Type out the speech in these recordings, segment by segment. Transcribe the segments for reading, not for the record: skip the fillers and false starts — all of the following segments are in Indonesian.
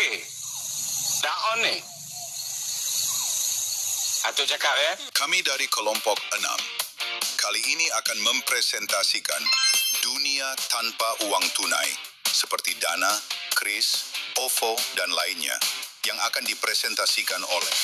Okey. Dah on ni. Atuk cakap ya. Kami dari kelompok 6 kali ini akan mempresentasikan dunia tanpa uang tunai seperti Dana, Kris, OVO dan lainnya yang akan dipresentasikan oleh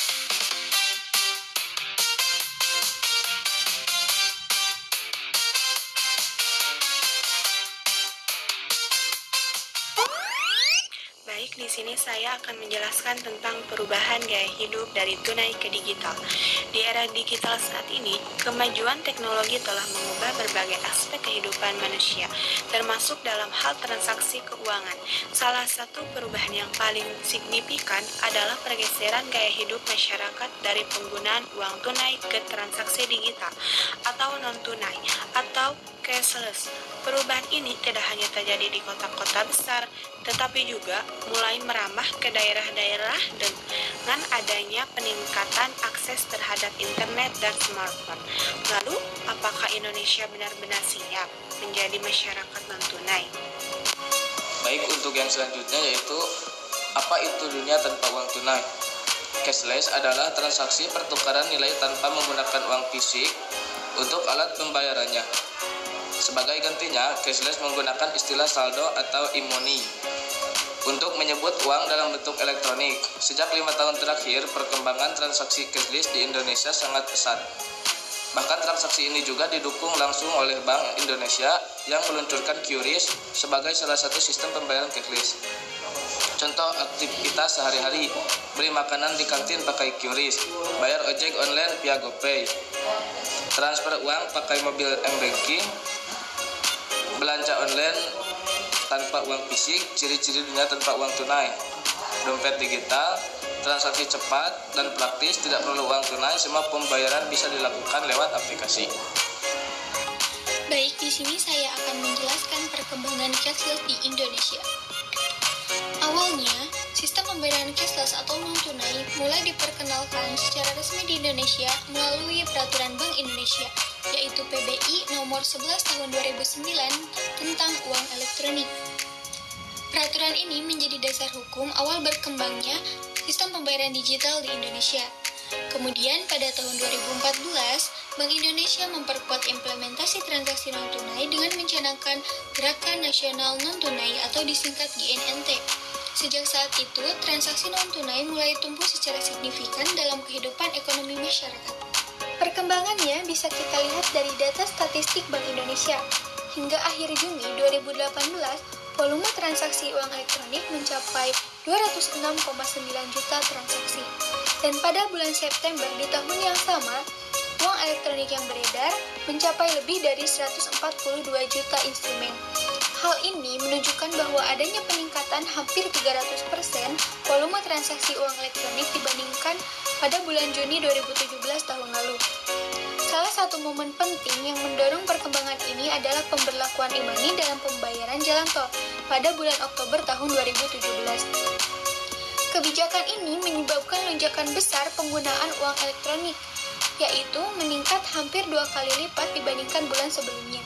Baik, di sini saya akan menjelaskan tentang perubahan gaya hidup dari tunai ke digital. Di era digital saat ini, kemajuan teknologi telah mengubah berbagai aspek kehidupan manusia, termasuk dalam hal transaksi keuangan. Salah satu perubahan yang paling signifikan adalah pergeseran gaya hidup masyarakat dari penggunaan uang tunai ke transaksi digital atau non-tunai atau cashless. Perubahan ini tidak hanya terjadi di kota-kota besar, tetapi juga mulai merambah ke daerah-daerah dengan adanya peningkatan akses terhadap internet dan smartphone. Lalu, apakah Indonesia benar-benar siap menjadi masyarakat non-tunai? Baik, untuk yang selanjutnya yaitu apa itu dunia tanpa uang tunai? Cashless adalah transaksi pertukaran nilai tanpa menggunakan uang fisik untuk alat pembayarannya. Sebagai gantinya, cashless menggunakan istilah saldo atau e-money untuk menyebut uang dalam bentuk elektronik. Sejak 5 tahun terakhir, perkembangan transaksi cashless di Indonesia sangat pesat. Bahkan transaksi ini juga didukung langsung oleh Bank Indonesia yang meluncurkan QRIS sebagai salah satu sistem pembayaran cashless. Contoh aktivitas sehari-hari, beli makanan di kantin pakai QRIS, bayar ojek online via GoPay, transfer uang pakai mobil m-banking, belanja online tanpa uang fisik, ciri-ciri dunia tanpa uang tunai, dompet digital, transaksi cepat dan praktis, tidak perlu uang tunai, semua pembayaran bisa dilakukan lewat aplikasi. Baik, di sini saya akan menjelaskan perkembangan cashless di Indonesia. Awalnya, sistem pembayaran cashless atau non-tunai mulai diperkenalkan secara resmi di Indonesia melalui Peraturan Bank Indonesia, yaitu PBI nomor 11 tahun 2009 tentang uang elektronik. Peraturan ini menjadi dasar hukum awal berkembangnya sistem pembayaran digital di Indonesia. Kemudian pada tahun 2014, Bank Indonesia memperkuat implementasi transaksi non-tunai dengan mencanangkan Gerakan Nasional Non-Tunai atau disingkat GNNT. Sejak saat itu, transaksi non-tunai mulai tumbuh secara signifikan dalam kehidupan ekonomi masyarakat. Perkembangannya bisa kita lihat dari data statistik Bank Indonesia. Hingga akhir Juni 2018, volume transaksi uang elektronik mencapai 206,9 juta transaksi. Dan pada bulan September di tahun yang sama, uang elektronik yang beredar mencapai lebih dari 142 juta instrumen. Hal ini menunjukkan bahwa adanya peningkatan hampir 300% volume transaksi uang elektronik dibandingkan pada bulan Juni 2017 tahun lalu. Salah satu momen penting yang mendorong perkembangan ini adalah pemberlakuan e-money dalam pembayaran jalan tol pada bulan Oktober tahun 2017. Kebijakan ini menyebabkan lonjakan besar penggunaan uang elektronik, yaitu meningkat hampir 2 kali lipat dibandingkan bulan sebelumnya.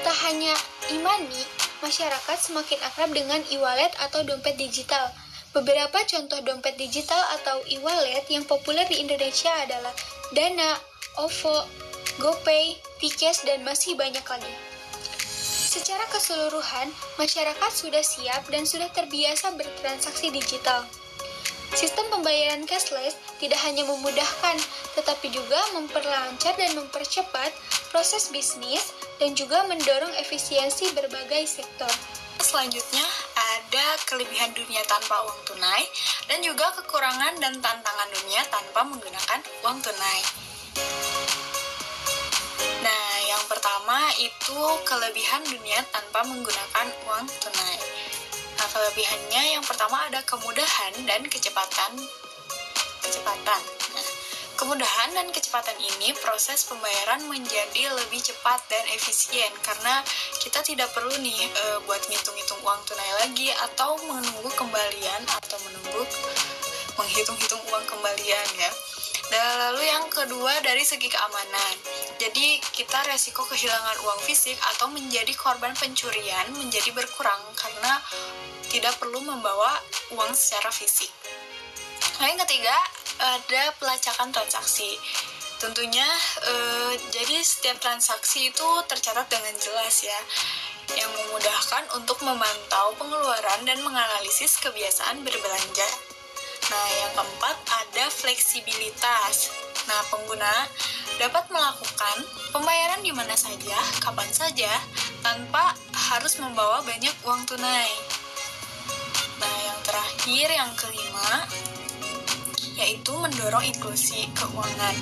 Tak hanya e-money, masyarakat semakin akrab dengan e-wallet atau dompet digital. Beberapa contoh dompet digital atau e-wallet yang populer di Indonesia adalah Dana, OVO, GoPay, Vcash, dan masih banyak lagi. Secara keseluruhan, masyarakat sudah siap dan sudah terbiasa bertransaksi digital. Sistem pembayaran cashless tidak hanya memudahkan, tetapi juga memperlancar dan mempercepat proses bisnis dan juga mendorong efisiensi berbagai sektor. Selanjutnya, ada kelebihan dunia tanpa uang tunai dan juga kekurangan dan tantangan dunia tanpa menggunakan uang tunai. Nah, yang pertama itu kelebihan dunia tanpa menggunakan uang tunai. Nah, kelebihannya yang pertama ada kemudahan dan kecepatan. Nah, kemudahan dan kecepatan ini proses pembayaran menjadi lebih cepat dan efisien karena kita tidak perlu buat ngitung-ngitung uang tunai lagi atau menunggu kembalian atau menghitung-hitung uang kembalian ya. Dan lalu yang kedua dari segi keamanan. Jadi kita resiko kehilangan uang fisik atau menjadi korban pencurian menjadi berkurang karena tidak perlu membawa uang secara fisik. Nah, yang ketiga ada pelacakan transaksi. Tentunya jadi setiap transaksi itu tercatat dengan jelas ya, yang memudahkan untuk memantau pengeluaran dan menganalisis kebiasaan berbelanja. Nah, yang keempat ada fleksibilitas. Nah, pengguna dapat melakukan pembayaran di mana saja, kapan saja, tanpa harus membawa banyak uang tunai. Nah, yang terakhir, yang kelima, yaitu mendorong inklusi keuangan.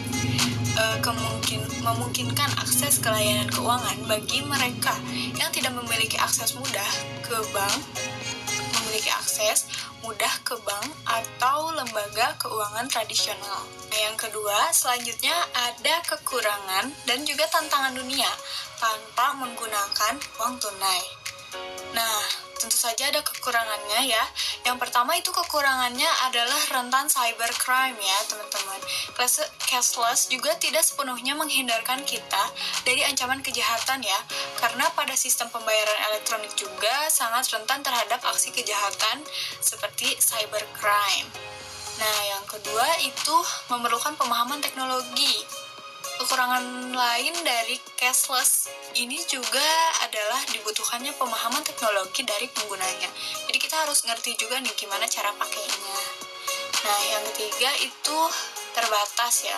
Memungkinkan akses ke layanan keuangan bagi mereka yang tidak memiliki akses mudah ke bank, atau lembaga keuangan tradisional. Nah, yang kedua, selanjutnya ada kekurangan dan juga tantangan dunia tanpa menggunakan uang tunai. Nah, tentu saja ada kekurangannya ya. Yang pertama itu kekurangannya adalah rentan cybercrime ya teman-teman. Cashless juga tidak sepenuhnya menghindarkan kita dari ancaman kejahatan ya, karena pada sistem pembayaran elektronik juga sangat rentan terhadap aksi kejahatan seperti cybercrime. Nah, yang kedua itu memerlukan pemahaman teknologi. Kekurangan lain dari cashless ini juga adalah dibutuhkannya pemahaman teknologi dari penggunanya. Jadi kita harus ngerti juga nih gimana cara pakainya. Nah, yang ketiga itu terbatas ya.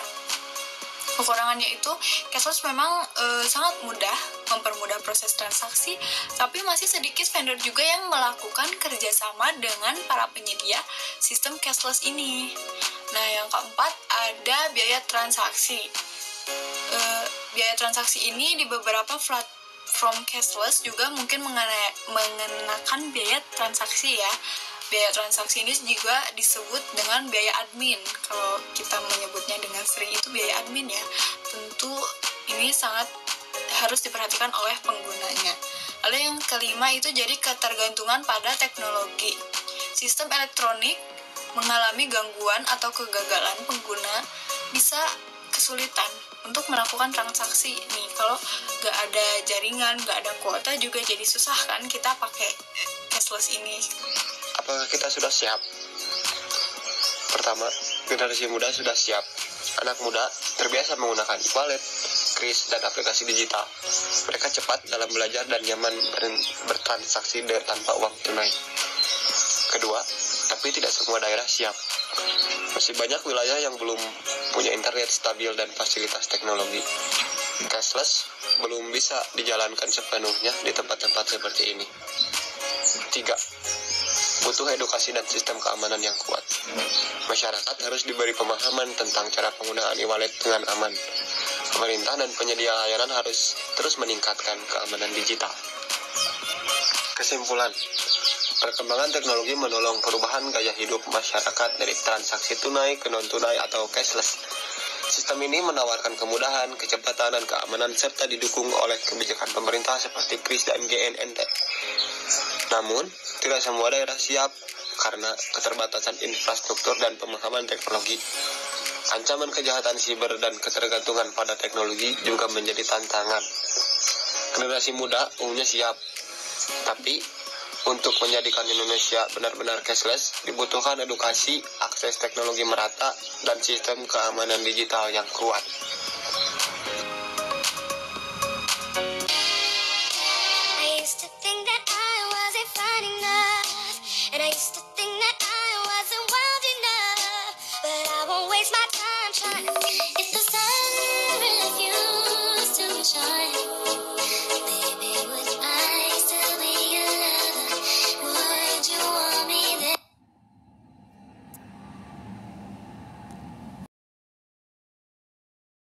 Kekurangannya itu cashless memang sangat mudah mempermudah proses transaksi, tapi masih sedikit vendor juga yang melakukan kerjasama dengan para penyedia sistem cashless ini. Nah, yang keempat ada biaya transaksi. Biaya transaksi ini di beberapa platform cashless juga mungkin mengenakan biaya transaksi ya. Biaya transaksi ini juga disebut dengan biaya admin. Kalau kita menyebutnya dengan sering itu biaya admin ya. Tentu ini sangat harus diperhatikan oleh penggunanya. Lalu yang kelima itu jadi ketergantungan pada teknologi. Sistem elektronik mengalami gangguan atau kegagalan, pengguna bisa kesulitan untuk melakukan transaksi nih. Kalau nggak ada jaringan, nggak ada kuota juga jadi susah kan kita pakai cashless ini. Apakah kita sudah siap? Pertama, generasi muda sudah siap. Anak muda terbiasa menggunakan wallet, kris, dan aplikasi digital. Mereka cepat dalam belajar dan nyaman bertransaksi tanpa uang tunai. Kedua, tapi tidak semua daerah siap. Masih banyak wilayah yang belum punya internet stabil dan fasilitas teknologi. Cashless belum bisa dijalankan sepenuhnya di tempat-tempat seperti ini. 3. Butuh edukasi dan sistem keamanan yang kuat. Masyarakat harus diberi pemahaman tentang cara penggunaan e-wallet dengan aman. Pemerintah dan penyedia layanan harus terus meningkatkan keamanan digital. Kesimpulan, perkembangan teknologi menolong perubahan gaya hidup masyarakat dari transaksi tunai ke non-tunai atau cashless. Sistem ini menawarkan kemudahan, kecepatan, dan keamanan serta didukung oleh kebijakan pemerintah seperti KRIS dan GNNT. Namun, tidak semua daerah siap karena keterbatasan infrastruktur dan pemahaman teknologi. Ancaman kejahatan siber dan ketergantungan pada teknologi juga menjadi tantangan. Generasi muda umumnya siap, tapi untuk menjadikan Indonesia benar-benar cashless, dibutuhkan edukasi, akses teknologi merata, dan sistem keamanan digital yang kuat.